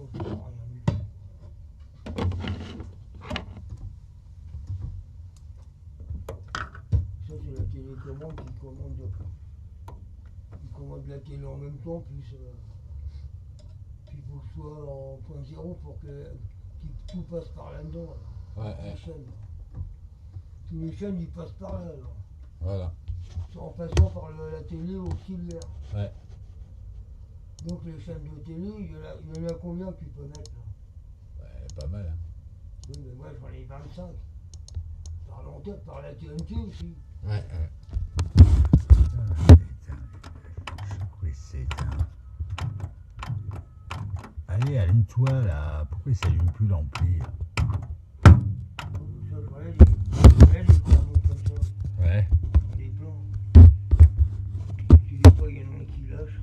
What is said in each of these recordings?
l'instant, je vois rien du tout. Ça, c'est la télécommande qui commande la télé en même temps, puis il faut que ce soit en point zéro pour que tout passe par là-dedans. Ouais, Les chaînes. Tous les chaînes, ils passent par là, alors. Voilà. En passant par la télé au filaire. Ouais. Donc les chaînes de télé, il y en a combien que tu peux mettre là? Ouais, pas mal. Hein. Oui, mais moi j'en ai 25. Par l'antenne, par la TNT aussi. Ouais, ouais. Pourquoi il s'éteint? Allez, allume-toi là. Pourquoi il s'allume plus l'ampli? Ça, je voyais les cordons comme ça. Ouais. Les plans. Tu dis pas, il y en a un qui lâche.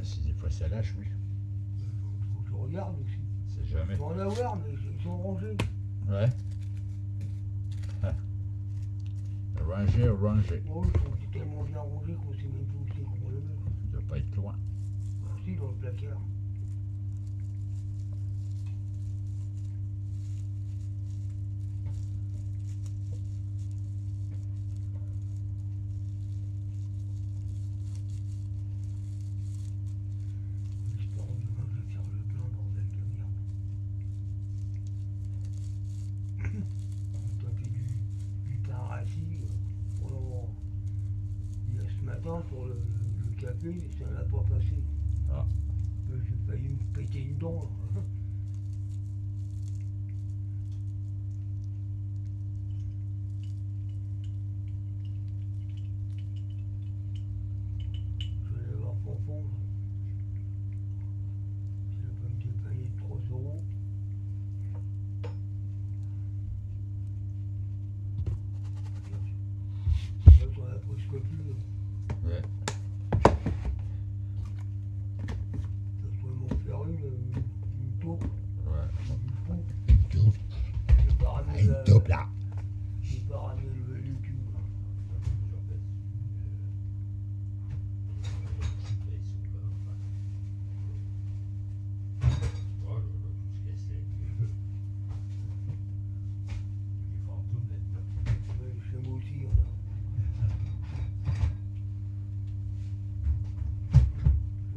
Si des fois ça lâche, oui. Faut que je regarde aussi. C'est jamais. Je peux en avoir, mais ils sont rangés. Ouais. Rangé, rangé. Oh, ils sont tellement bien rangés qu'on sait même plus où c'est qu'on les met. Il doit pas être loin. Si, dans le placard. J'espère que demain je vais faire le plein, bordel de merde. On tapait du pain rassis. Il y a ce matin pour le café, ça n'a pas passé. Ah. J'ai failli me péter une dent. Là. Je vais aller voir Fonfon. Si elle peut me dépanner de 3 euros. Là, sur la prescopie, Ouais. ça pourrait m'en faire une taupe, Ouais. une pompe. Une taupe. J'ai pas ramené Ah, une taupe là. J'ai pas ramené le tube. Ouais, chez moi aussi, il y en a.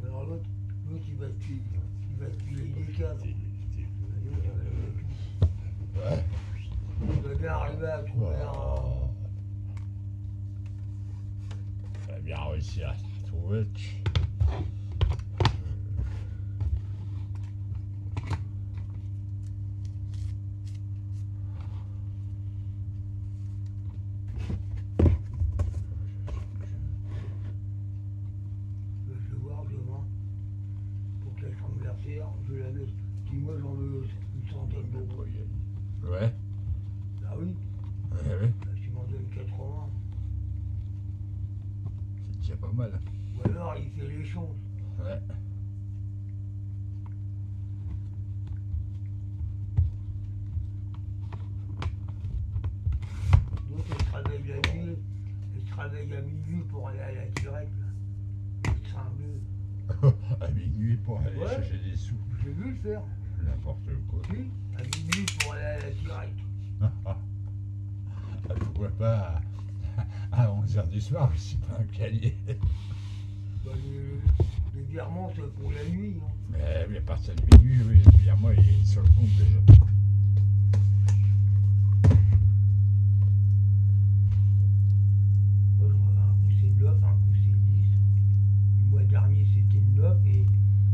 Alors l'autre, il va te filer des câbles. Ouais. Il va bien arriver à trouver un. Ça va bien réussir à trouver. Je vais le voir demain pour qu'elle convertir. Je vais la mettre. Si moi j'en veux une centaine d'euros. Ouais. Ah oui, Ouais, ouais. bah, tu m'en donnes 80. C'est déjà pas mal. Ou alors il fait l'échange. Ouais. Donc elle travaille la nuit, elle travaille à minuit pour aller à la tirette. Là. Le train bleu. À minuit pour aller Ouais. chercher des sous. J'ai vu le faire. N'importe quoi. Si, à minuit pour aller à la tirette. Pourquoi pas à 11h du soir, c'est pas un calier. Bah, les virements c'est pour la nuit. Hein. Mais à partir de minuit, oui, bien moi, il est sur le compte déjà. Moi, un coup c'est 9, un coup c'est 10. Le mois dernier c'était 9 et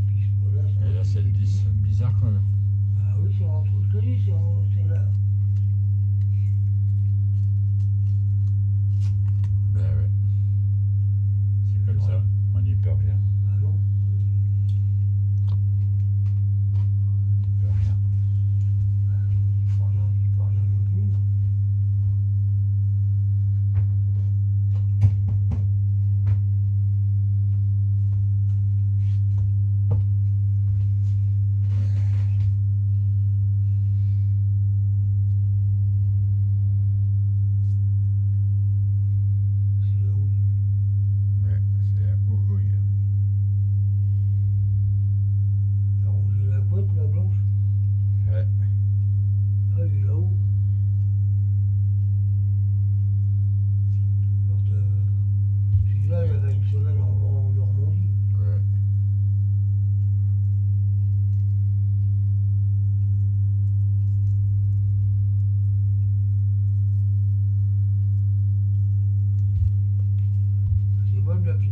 puis voilà, Et là, c'est le 10. Bizarre quand même. Ah oui, c'est entre, je te dis, c'est là. Ben ouais. C'est comme ça, on n'y peut rien. Bah non. On n'y peut rien.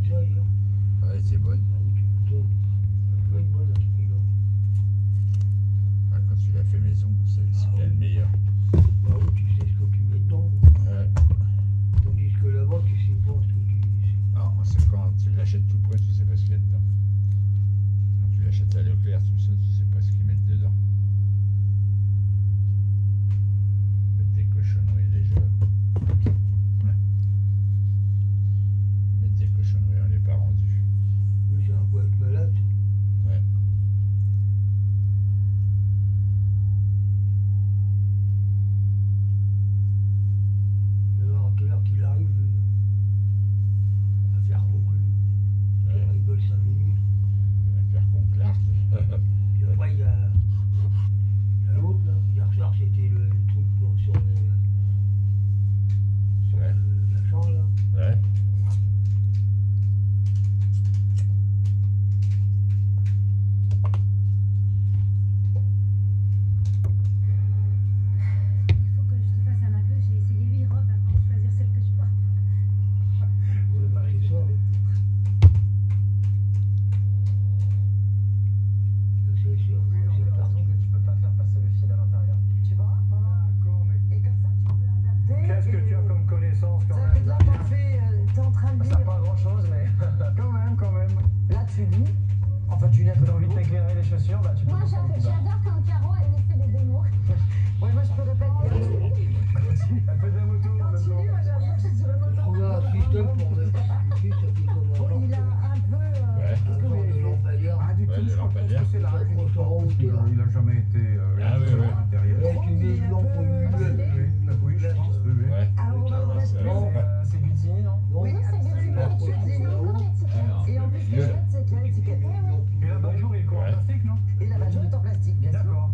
ça hier. Ouais, c'est bonne. Ah oui, putain. Elle doit être bonne à ce prix-là. Ouais, quand tu l'as fait maison, c'est bien le meilleur. Bah oui, tu sais ce que tu mets dedans. Ouais. Tandis que là-bas, tu sais pas ce que tu. Alors, c'est quand tu l'achètes tout près, tu sais pas ce qu'il y a dedans. Quand tu l'achètes à Leclerc, tout ça, tu sais pas ce qu'ils mettent dedans. Ils mettent des cochonneries déjà. Ouais. Ils mettent des cochonneries, on n'est pas rendu. Oui, c'est un coup être malade. Ouais. Alors, à quelle heure qu'il arrive, lui, là? À faire conclure. Ouais. Il rigole 5 minutes. Il va faire conclard. Puis après, il y a l'autre, là. Hier soir, c'était le truc sur le. Sur Ouais. le machin, là. Ouais. Il faut que je te fasse un aveu, j'ai essayé 8 robes avant de choisir celle que je porte. Ouais, bah, c'est ça. C'est parti. que tu peux pas faire passer le fil à l'intérieur. Tu vois? D'accord, mais Et comme ça, tu peux adapter. qu'est-ce que tu as comme connaissance quand Ça même fait de la pensée, t'es en train de Ça lire. pas grand chose, mais quand même, quand même. Là, tu lis. Enfin, tu lis un peu T'as dans le envie de t'éclairer les chaussures, bah tu peux. Moi, j'adore quand Caro, elle nous fait des démos. Ouais, moi, je peux répéter. Elle fait de la moto en même Continue, temps. moi, j'avoue que c'est sur le moteur. Trouver un système pour mettre ici, ça fait comme un Bon, il a un peu. Ouais. un genre de lampadaire. Ah, du Ouais, tout, les je pense lampadaires. que c'est la Ça règle. prend en hauteur. Il a jamais été Ah oui, oui. derrière. Ouais, tu mets une lampe au milieu. Oui, je pense, oui, oui. Ouais. Alors, on va Ouais, c'est rester. vrai. C'est Guttini, non? Non, Oui, Non, c'est absolument. des pas trop c'est encore l'étiquette. Ah non, Et en le plus, milieu. le chouette, c'est que l'étiquette. Et la bajour, il est quoi en Ouais. plastique, non? Et la badge est en plastique, bien sûr. D'accord.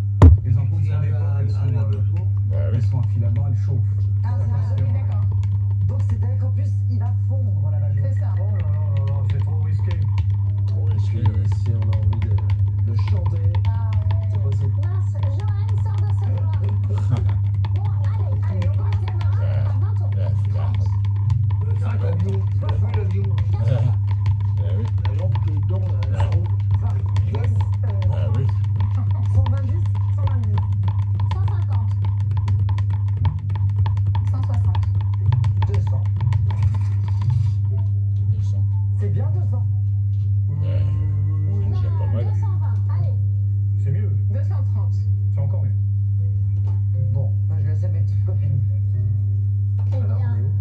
Les ampoules il y sont a à l'époque, un abat-jour. Ouais, oui. elles sont à filament, elles chauffent. Ah, ça, Attention. D'accord, donc, c'est-à-dire qu'en plus, il va fondre la badge. c'est ça. Oh là là là là, c'est trop risqué. Trop risqué, ouais. Si on a envie de chanter, Ah c'est ouais. possible. Mince, Johan sort de ce noir. Bon, allez, on démarre. 20 tours. Ouais, là. C'est un avion. Tu as vu l'avion? Ah oui. La lampe qui est dedans, là, la ronde. Yes. Ah oui. 120, 120. 150. 160. 200. 200. C'est bien 200. Ouais. Non, C'est pas mal. 220. Allez, C'est mieux. 230. C'est encore mieux. Bon, moi, je laisse à mes petites copines. Eh Alors, on bien, est où?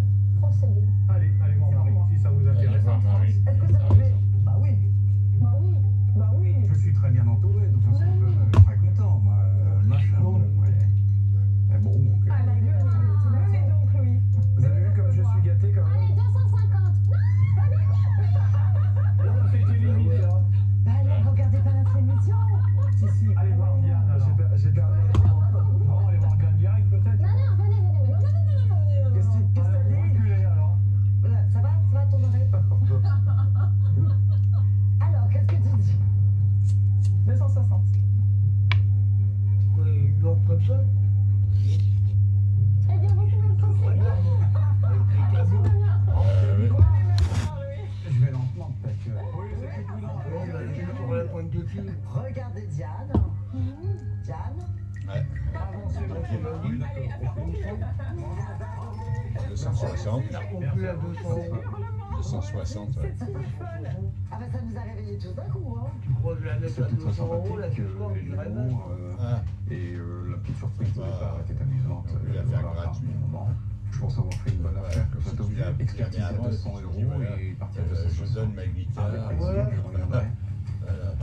procédez. Allez, allez voir Marie, si ça vous Allez intéresse. voir Marie. Est-ce que ça Ah, vous plaît? raison. Bah oui. Bah oui. Bah oui. Je suis très bien entouré, de toute façon, je suis très content, moi. Machin, bon, ouais. Mais bon, ok. Ah, la gueule, Venez donc, Louis. Vous avez vu comme je suis gâté quand même? allez, 250. Non, c'était limite, là. Bah alors, regardez pas notre émission. Si, si, allez voir Diane, alors. J'ai perdu. Non, allez voir Diane direct, peut-être. Non, non, venez, venez, venez. Qu'est-ce que Allez, t'as dit? reculez, alors. Voilà, ça va ton oreille? Alors, qu'est-ce que tu dis? 260. Ouais, une lampe comme ça. Eh bien, vous pouvez me Ouais, conseiller. avec les câbles. Oui. Je vais lentement, peut-être. Oui, c'est plus prudent. Ouais, bah, j'ai sur la pointe de pied. Regardez Diane. Diane. Ouais. Avancez, monsieur. Oui, d'accord. 260. Conclu à 200 euros. 260, ouais. Ah bah ça nous a réveillés tous d'un coup, hein. Tu crois que je la mets à C'était très 200 euros, la sympathique, suspens, les je rêve. numéros, Ah, et la petite surprise de départ était amusante. on peut la faire Voilà, gratuit. par moment. Je pense avoir fait une bonne Ouais, affaire. comme Cet ça, tu objet l'as expertise à avant, 200 tu dis, euros voilà, et partir de je 260. donne ma guitare. Avec plaisir, je reviendrai. Voilà.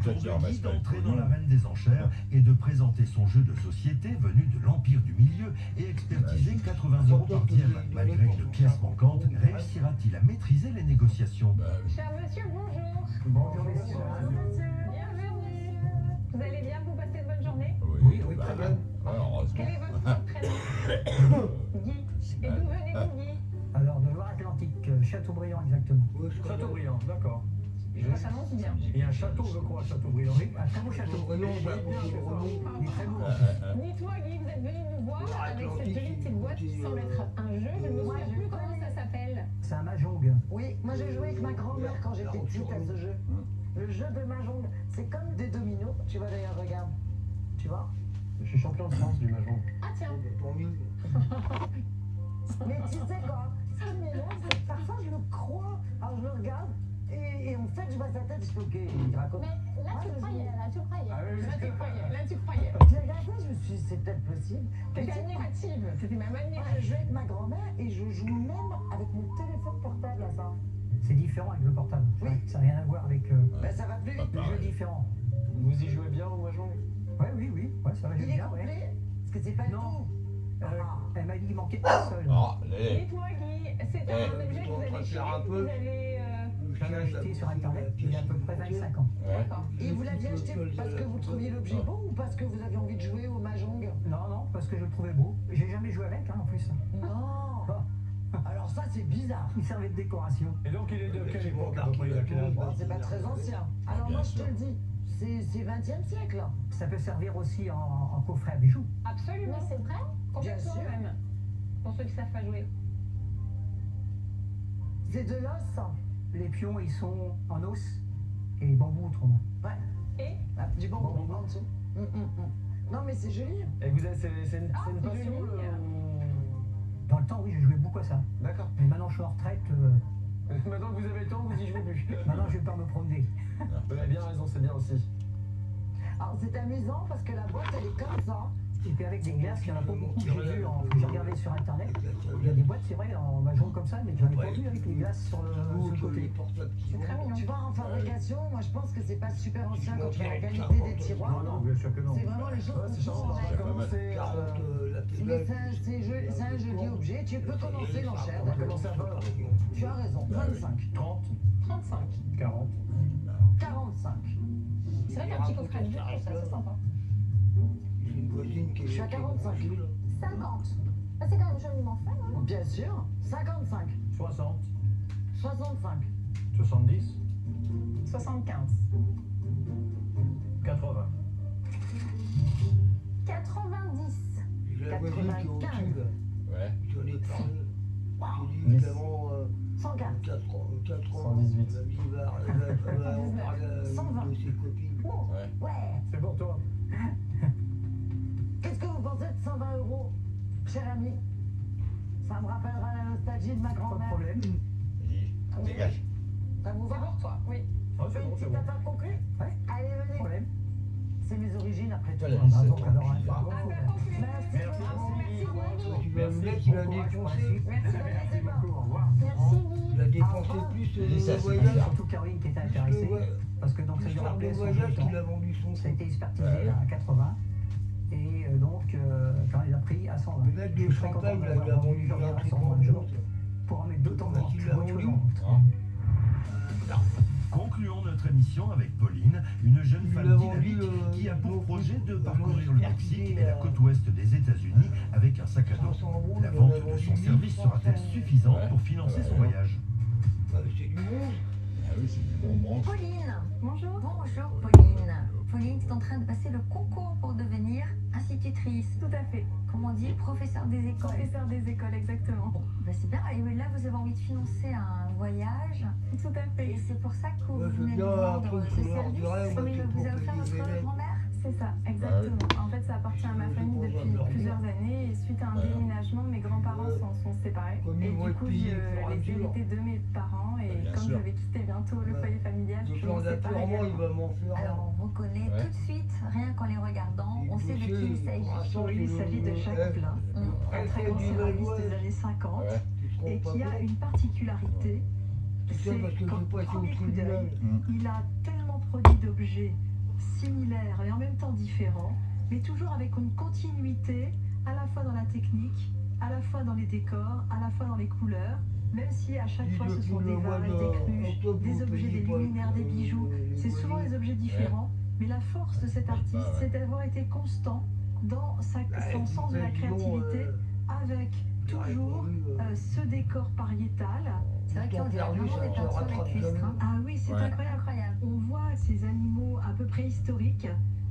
Toi, tu Pour ramasses Guy pas le d'entrer dans pognon. l'arène des enchères et de présenter son jeu de société venu de l'Empire du Milieu et expertisé 80 € par dième. Malgré une pièce manquante, réussira-t-il à maîtriser les négociations? Bah oui. Cher monsieur, bonjour. Bonjour, messieurs. Bienvenue. Vous allez bien? Vous passez une bonne journée? Oui, oui, bah, très bien. ouais, heureusement. Quel est votre prénom? Guy. Et d'où venez-vous, Guy? Alors, de Loire-Atlantique, Châteaubriand exactement. Ouais, je connais. Chateaubriand, d'accord. Ça monte bien. Il y a un château, je crois, à Chateaubriand. Oui, un très beau château. Renom, bah, pour bien, ce c'est ça. renom. Il est très beau. Dites-moi, Guy, vous êtes venu nous voir avec cette jolie petite boîte qui semble être un jeu. Je ne me souviens plus comment ça s'appelle. C'est un mahjong. Oui, Oui, moi j'ai joué avec ma grand-mère quand j'étais petite à ce jeu. Le jeu de mahjong, c'est comme des dominos. Tu vois d'ailleurs, regarde. Tu vois? Je suis champion de France du mahjong. Ah tiens. Tant mieux. Mais tu sais quoi? Ce qui m'énerve, c'est que parfois je le crois. Alors je le regarde et en fait je vois sa tête, je fais ok, il raconte. Mais là, tu croyais, là, tu croyais. Ah oui, Là, tu croyais, là, tu croyais. Je l'ai regardé, je me suis dit, c'est peut-être possible. T'étais admirative, c'était même Moi, admirative. je joue avec ma grand-mère et je joue même avec mon téléphone portable à ça. C'est différent avec le portable. Oui. Ça n'a rien à voir avec Ben ça va plus vite. le jeu différent. Vous y jouez bien au mahjong? Oui. Ouais, ça va Il est bien, ouais. complet parce que c'est pas Non. tout. Elle m'a dit qu'il manquait un seul. Ah, Lélé. Dites-moi, Guy, c'est un objet que vous avez acheté, vous avez... Je l'ai acheté sur internet il y a à peu près 25 ans. Ouais. D'accord. Et vous l'aviez acheté parce que vous trouviez l'objet beau ou parce que vous aviez envie de jouer au mahjong? Non, parce que je le trouvais beau. J'ai jamais joué avec en plus. Non. Alors ça c'est bizarre. Il servait de décoration. Et donc il est de quelle époque à peu près? Il a quel âge? Bon, c'est pas très ancien. Alors Bien moi je te sûr. le dis, c'est 20e siècle. Ça peut servir aussi en coffret à bijoux. Absolument. Mais c'est vrai? Complètement sûr. même. Pour ceux qui savent pas jouer. C'est de l'os. Les pions, ils sont en os et bambou autrement. Ouais. Et Ah, du bambou en dessous. Non mais c'est joli. Et vous avez, c'est une Ah, c'est passion joli. Dans le temps, oui, je jouais beaucoup à ça. D'accord. Mais maintenant, je suis en retraite. Maintenant que vous avez le temps, vous y jouez plus. Maintenant, je vais pas me promener. Vous avez bien raison, c'est bien aussi. Alors c'est amusant parce que la boîte elle est comme ça. Et puis avec des glaces, il n'y en a pas beaucoup que j'ai vu. J'ai regardé sur internet. Il y a des boîtes, c'est vrai, en mahjong comme ça, mais j'en ai pas vu avec les glaces sur le côté. c'est très mignon. Tu vois en fabrication, moi je pense que c'est pas super ancien quand tu vois la qualité des tiroirs. Non, bien sûr que non. C'est vraiment les choses Ouais, c'est qu'on charmant. trouve. On va commencer à... Mais c'est un joli objet, tu peux commencer l'enchère. On va commencer à voir. Tu as raison, 25, 30, 35. 40. 45. C'est vrai qu'un petit coffret à bijoux, je trouve ça assez sympa. Je suis à 45. 50. Ah, c'est quand même joliment fait, hein? Bien sûr, 55, 60, 65, 70, 75. 80. 90. J'ai la voisine qui est au-dessus, là. Ouais. J'en ai parlé. J'ai dit évidemment 104. 118. Elle va en parler à 120. une de ses copines. Ouais. Ouais. C'est pour toi. Qu'est-ce que vous pensez de 120 €, cher ami? Ça me rappellera la nostalgie de ma Pas de grand-mère. problème. Vas-y, dégage. Ça vous C'est va? pour toi, oui. Ah, c'est Une bon, c'est petite bon. affaire conclue? Ouais. Allez, Pas de venez. problème. C'est mes origines après tout. Toi, la Ah, liste, bah, c'est donc, alors, tranquille. bravo. Affaire conclue. Merci. Merci. Bravo, merci, Guy. Tu vas me Merci. mettre, il a Bon courage pour la défoncé. suite. Merci, Merci beaucoup. Au revoir. Merci, Guy. Il a dépensé plus Et ça, le c'est voyage. bizarre. Surtout Caroline qui était intéressée. Parce que donc, ça lui L'histoire rappelait de son voyage jeton. qu'il a vendu son Ça a été expertisé Ouais. à 80. Et donc, quand il a pris à 120. Le mec Je de suis très content Champagne, là, d'avoir il a vendu vendu leur un truc en en moins de jours vente. pour en mettre d'autant Bah, moins. il l'a vendu. Hein? Concluons notre émission avec Pauline, une jeune Il femme a vendu, dynamique qui a pour nos projet de nos parcourir le expertisés, Mexique et la côte ouest des États-Unis avec un sac à dos. 500 €, La il en vente a de vendu son service 1100. sera-t-elle suffisante Ouais. pour financer son Ouais. voyage? Bah, c'est du monde. Ah oui, c'est du bonbon. Pauline, Bonjour. bonjour Pauline. Pauline, tu es en train de passer le concours pour devenir institutrice. Tout à fait. Comment on dit, professeur des écoles. Professeur des écoles, exactement. Bon, bah c'est bien. Et là, vous avez envie de financer un voyage. Tout à Et fait. c'est pour ça que vous Ouais, je veux venez bien nous un vendre truc ce sur l'heure service. du rêve, Oui, tout vous pour avez offert payer votre les élèves. grand-mère. C'est ça, exactement. En fait, ça appartient à ma famille depuis plusieurs années et suite à un déménagement, mes grands-parents s'en sont séparés. Comme Et ils vont du être coup, payés au fur et à les mesure. hérités de mes parents et Bien comme sûr. je vais quitter bientôt le Ouais. foyer familial, je Le suis plan séparée d'apurement, il également. va m'en faire un. Alors, on reconnaît Ouais. tout de suite, rien qu'en les regardant, Il on sait de qui il s'agit. Oui, il s'agit de Jacques Blin, un très grand céramiste des années 50 Ouais. et qui a une particularité, Tout ça parce que c'est qu'au j'ai pas été au premier coup tribunal. d'œil, il a tellement produit d'objets similaires et en même temps différents, mais toujours avec une continuité à la fois dans la technique, à la fois dans les décors, à la fois dans les couleurs, même si à chaque fois ce sont des vases, des cruches, des objets, des luminaires, des bijoux, c'est souvent des objets différents, mais la force de cet artiste, c'est d'avoir été constant dans son sens de la créativité, avec toujours ce décor pariétal. C'est vrai qu'on dirait vraiment des peintures avec cuistre. Hein. Ah oui, c'est Ouais. incroyable. On voit ces animaux à peu près historiques,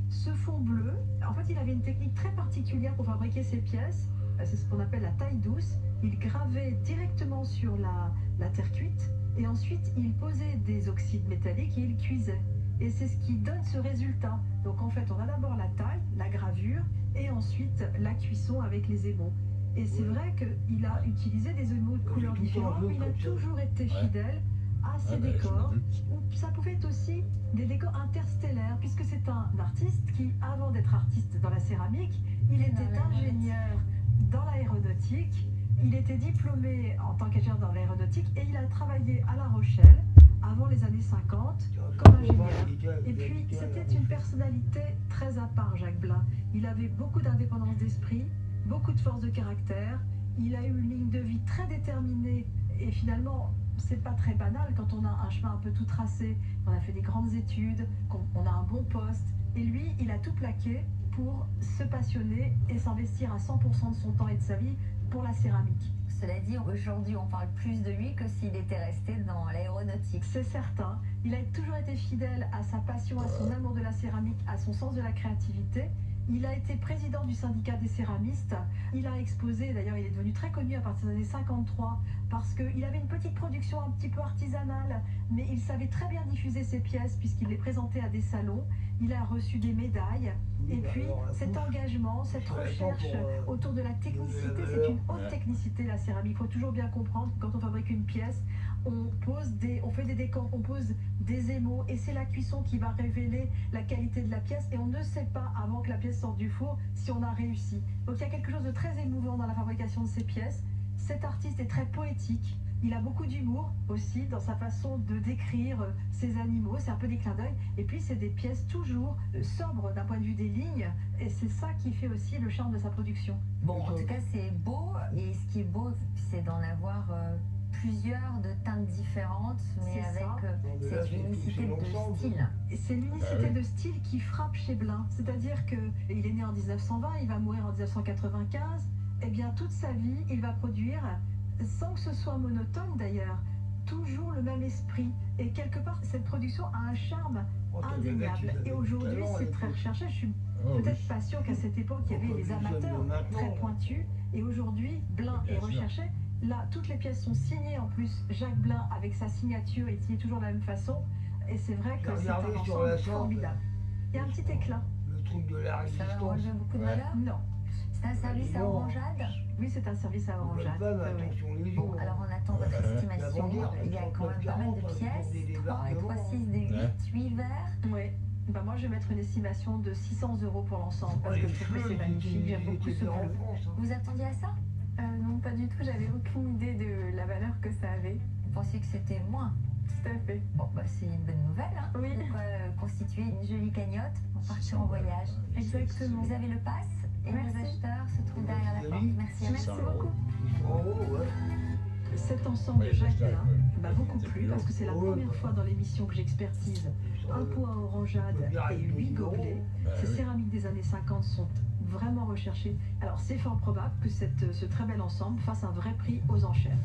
ce fond bleu. En fait, il avait une technique très particulière pour fabriquer ces pièces. C'est ce qu'on appelle la taille douce. Il gravait directement sur la terre cuite Et ensuite, il posait des oxydes métalliques et il cuisait. Et c'est ce qui donne ce résultat. Donc en fait, on a d'abord la taille, la gravure, et ensuite la cuisson avec les émaux. Et c'est vrai qu'il a utilisé des émaux de couleurs différentes, mais il a toujours été fidèle à ses décors. Ça pouvait être aussi des décors interstellaires, puisque c'est un artiste qui, avant d'être artiste dans la céramique, il était ingénieur dans l'aéronautique. Il était diplômé en tant qu'ingénieur dans l'aéronautique et il a travaillé à La Rochelle avant les années 50 comme ingénieur. Et puis c'était une personnalité très à part, Jacques Blin. Il avait beaucoup d'indépendance d'esprit, beaucoup de force de caractère. Il a eu une ligne de vie très déterminée et finalement c'est pas très banal quand on a un chemin un peu tout tracé, on a fait des grandes études, qu'on a un bon poste. Et lui, il a tout plaqué pour se passionner et s'investir à 100% de son temps et de sa vie pour la céramique. Cela dit, aujourd'hui, on parle plus de lui que s'il était resté dans l'aéronautique. C'est certain. Il a toujours été fidèle à sa passion, à son amour de la céramique, à son sens de la créativité. Il a été président du syndicat des céramistes. Il a exposé, d'ailleurs il est devenu très connu à partir des années 53 parce qu'il avait une petite production un petit peu artisanale, mais il savait très bien diffuser ses pièces puisqu'il les présentait à des salons. Il a reçu des médailles. Et puis cet engagement, cette recherche autour de la technicité, c'est une haute technicité la céramique. Il faut toujours bien comprendre que quand on fabrique une pièce, on fait des décors, on pose des émaux et c'est la cuisson qui va révéler la qualité de la pièce et on ne sait pas avant que la pièce sorte du four si on a réussi. Donc il y a quelque chose de très émouvant dans la fabrication de ces pièces. Cet artiste est très poétique, il a beaucoup d'humour aussi dans sa façon de décrire ses animaux, c'est un peu des clins d'œil et puis c'est des pièces toujours sobres d'un point de vue des lignes et c'est ça qui fait aussi le charme de sa production. Bon, en tout cas c'est beau et ce qui est beau c'est d'en avoir plusieurs de teintes différentes, mais avec cette unicité de style. C'est l'unicité de style qui frappe chez Blin. C'est-à-dire qu'il est né en 1920, il va mourir en 1995. Et bien toute sa vie, il va produire, sans que ce soit monotone d'ailleurs, toujours le même esprit. Et quelque part, cette production a un charme indéniable. Et aujourd'hui, c'est très recherché. Je suis peut-être pas sûre qu'à cette époque, il y avait des amateurs très pointus. Et aujourd'hui, Blin est recherché. Là, toutes les pièces sont signées en plus. Jacques Blin, avec sa signature, est signé toujours de la même façon. Et c'est vrai que c'est un ensemble formidable. Il y a un petit éclat. Le truc de la résistance. Ça va enlever beaucoup de valeur ? Non. C'est un service à orangeade ? Oui, c'est un service à orangeade. Bon, alors on attend votre estimation. Il y a quand même pas mal de pièces. 3 et 3, 6, des 8 verres. Oui. Bah moi, je vais mettre une estimation de 600 € pour l'ensemble parce que je trouve que c'est magnifique. J'aime beaucoup ce bleu. Vous attendiez à ça ? Non, pas du tout. J'avais aucune idée de la valeur que ça avait. Vous pensiez que c'était moins ? Tout à fait. Bon, bah c'est une bonne nouvelle. Hein. Oui. De quoi constituer une jolie cagnotte pour partir en voyage. Exactement. Vous avez le pass et Merci. vos acheteurs se trouvent derrière la porte. Merci à vous. Merci beaucoup. Cet ensemble de Jacques Blin m'a beaucoup plu parce que c'est la première fois dans l'émission que j'expertise un pot à orangeade et 8 gobelets. Ces céramiques des années 50 sont vraiment recherchées. Alors c'est fort probable que ce très bel ensemble fasse un vrai prix aux enchères.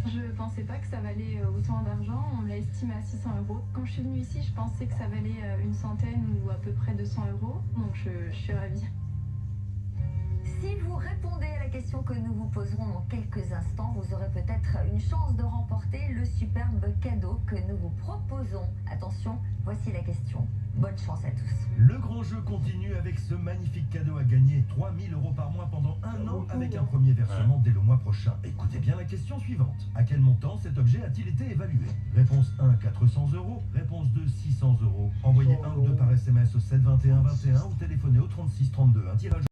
Je pensais pas que ça valait autant d'argent, on l'a estimé à 600 €. Quand je suis venue ici, je pensais que ça valait une centaine ou à peu près 200 €, donc je suis ravie. Si vous répondez à la question que nous vous poserons dans quelques instants, vous aurez peut-être une chance de remporter le superbe cadeau que nous vous proposons. Attention, voici la question. Bonne chance à tous. Le grand jeu continue avec ce magnifique cadeau à gagner. 3 000 € par mois pendant un an avec un premier versement dès le mois prochain. Écoutez bien la question suivante. À quel montant cet objet a-t-il été évalué? Réponse 1, 400 €. Réponse 2, 600 €. Envoyez 1 ou 2 par SMS au 7 21 21 ou téléphonez au 36 32. Un tirage